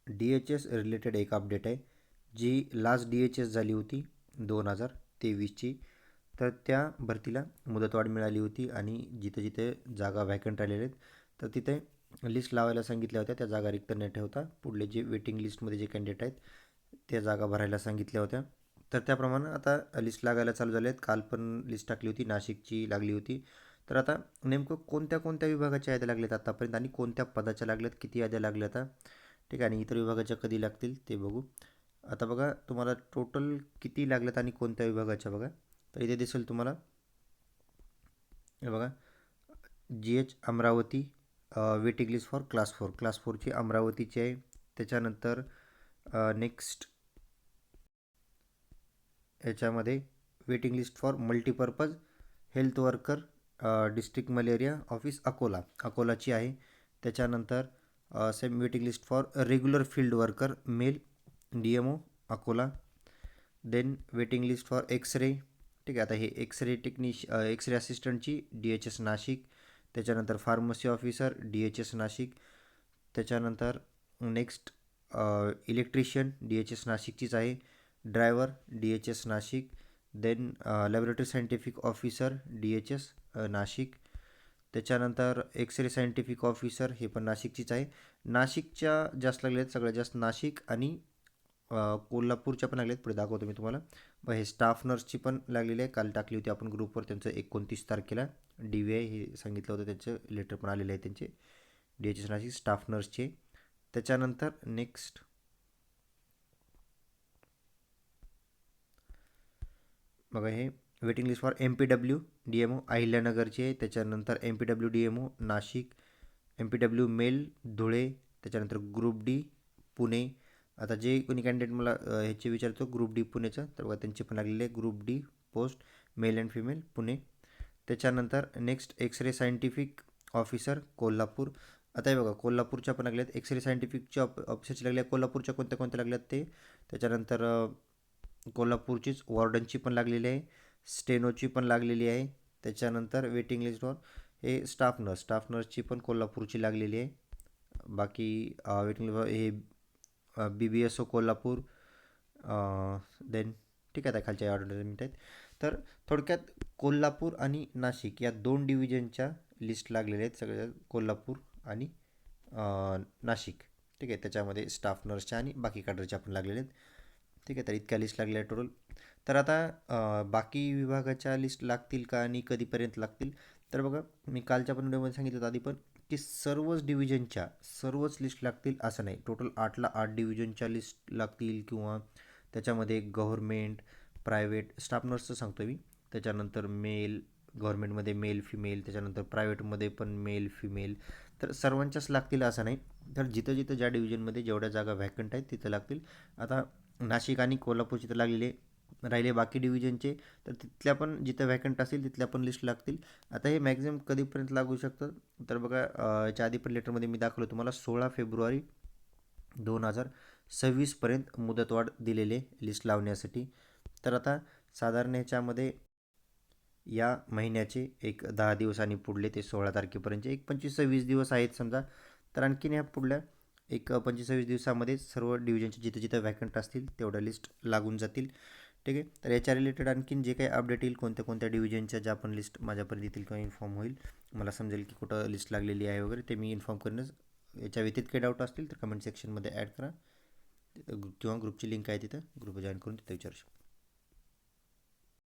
D H S related एक update आहे, जी last D H S झाली होती 2023ची. तर त्या भरतीला मुदतवाढ मिळाली होती आणि जिथे जिथे जागा व्हॅकंट राहिलेल्या आहेत तर तिथे लिस्ट लावायला सांगितल्या होत्या. त्या जागा रिक्त न ठेवता पुढले जे वेटिंग लिस्टमध्ये जे कॅन्डिडेट आहेत त्या जागा भरायला सांगितल्या होत्या. तर त्याप्रमाणे आता लिस्ट लागायला चालू झाले आहेत. काल पण लिस्ट टाकली होती, नाशिकची लागली होती. तर आता नेमकं कोणत्या कोणत्या विभागाच्या याद्या लागल्यात आतापर्यंत आणि कोणत्या पदाच्या लागल्यात, किती याद्या लागल्या आता, ठीक आहे, आणि इतर विभागाच्या कधी लागतील ते बघू. आता बघा तुम्हाला टोटल किती लागल्यात आणि कोणत्या विभागाच्या बघा. तर इथे दिसेल तुम्हाला, हे बघा, G H Amravati waiting list for class फोरची अमरावतीची आहे. त्याच्यानंतर नेक्स्ट याच्यामध्ये waiting list for multipurpose health worker district malaria office अकोलाची आहे. त्याच्यानंतर same waiting list for regular field worker male DMO Akola. Then waiting list for x-ray, ठीक आहे. आता हे एक्सरे असिस्टंटची DHS नाशिक. त्याच्यानंतर फार्मसी ऑफिसर DHS नाशिक. त्याच्यानंतर नेक्स्ट इलेक्ट्रिशियन DHS नाशिकचीच आहे. Driver DHS Nashik. Then laboratory scientific officer DHS Nashik. त्याच्यानंतर एक्सरे सायंटिफिक ऑफिसर हे पण नाशिकचीच आहे. नाशिकच्या जास्त लागले आहेत, सगळ्यात जास्त नाशिक आणि कोल्हापूरच्या पण लागले आहेत. पुढे दाखवतो मी तुम्हाला. मग हे स्टाफ नर्सची पण लागलेली आहे, काल टाकली होती आपण ग्रुपवर. त्यांचं 29 तारखेला DVI हे सांगितलं होतं, त्यांचं लेटर पण आलेलं आहे त्यांचे DHS नाशिक स्टाफ नर्सचे. त्याच्यानंतर नेक्स्ट बघा, हे waiting list for MPW DMO अहिल्यानगरची आहे. त्याच्यानंतर MPW DMO Nashik, MPW male Dhule. त्याच्यानंतर ग्रुप डी पुणे. आता जे कोणी कॅन्डिडेट मला ह्याचे विचारतो ग्रुप डी पुणेचं, तर बघा त्यांचे पण लागलेले आहे group D post male and female Pune. त्याच्यानंतर next x ray scientific officer Kolhapur. आता हे बघा कोल्हापूरच्या पण लागल्यात, एक्सरे सायंटिफिकच्या ऑफिसरची लागल्या. कोल्हापूरच्या कोणत्या कोणत्या लागल्यात ते. त्याच्यानंतर कोल्हापूरचीच वॉर्डनची पण लागलेली आहे, स्टेनोची पण लागलेली आहे. त्याच्यानंतर वेटिंग लिस्टवर हे स्टाफ नर्सची पण कोल्हापूरची लागलेली आहे. बाकी वेटिंग लिस्टवर हे BBSO कोल्हापूर. देन ठीक आहे, आता खालच्या ॲडव्हर्टाइजमेंट आहेत. तर थोडक्यात कोल्हापूर आणि नाशिक या दोन डिव्हिजनच्या लिस्ट लागलेल्या आहेत, सगळ्या कोल्हापूर आणि नाशिक, ठीक आहे. त्याच्यामध्ये स्टाफ नर्सच्या आणि बाकी कॅडरच्या पण लागलेल्या आहेत, ठीक आहे. तर इतक्या लिस्ट लागल्या आहेत टोटल. तर आता बाकी विभागाच्या लिस्ट लागतील का आणि कधीपर्यंत लागतील, तर बघा मी कालच्या पण व्हिडिओमध्ये सांगितलं होतं आधी पण, की सर्वच डिव्हिजनच्या सर्वच लिस्ट लागतील असं नाही. टोटल 8ला 8 डिव्हिजनच्या लिस्ट लागतील किंवा त्याच्यामध्ये गव्हर्मेंट प्रायव्हेट स्टाफ नर्सचं सांगतो मी. त्याच्यानंतर मेल गव्हर्मेंटमध्ये मेल फिमेल, त्याच्यानंतर प्रायव्हेटमध्ये पण मेल फिमेल, तर सर्वांच्याच लागतील असं नाही. तर जिथं जिथं ज्या डिव्हिजनमध्ये जेवढ्या जागा व्हॅकंट आहेत तिथं लागतील. आता नाशिक आणि कोल्हापूरची तर लागलेले राहिले, बाकी डिव्हिजनचे तर तिथल्या पण जिथं व्हॅकंट असतील तिथल्या पण लिस्ट लागतील. आता हे मॅक्झिमम कधीपर्यंत लागू शकतं, तर बघा याच्या आधी पण लेटरमध्ये मी दाखवलं तुम्हाला 16 फेब्रुवारी 2026पर्यंत मुदतवाढ दिलेले लिस्ट लावण्यासाठी. तर आता साधारण ह्याच्यामध्ये या महिन्याचे एक 10 दिवस आणि पुढले ते 16 तारखेपर्यंतचे एक 25-26 दिवस आहेत समजा. तर आणखीन ह्या पुढल्या एक 25-26 दिवसामध्ये सर्व डिव्हिजनचे जिथं जिथं व्हॅकंट असतील तेवढ्या लिस्ट लागून जातील, ठीक आहे. तर याच्या रिलेटेड आणखीन जे काही अपडेट येईल, कोणत्या कोणत्या डिव्हिजनच्या ज्या पण लिस्ट माझ्यापर्यंत येतील किंवा इन्फॉर्म होईल, मला समजेल की कुठं लिस्ट लागलेली आहे वगैरे, ते मी इन्फॉर्म करेनच. याच्या व्यतिरिक्त काही डाऊट असतील तर कमेंट सेक्शनमध्ये ॲड करा किंवा ग्रुपची लिंक आहे तिथं ग्रुप जॉईन करून तिथं विचारू शकता.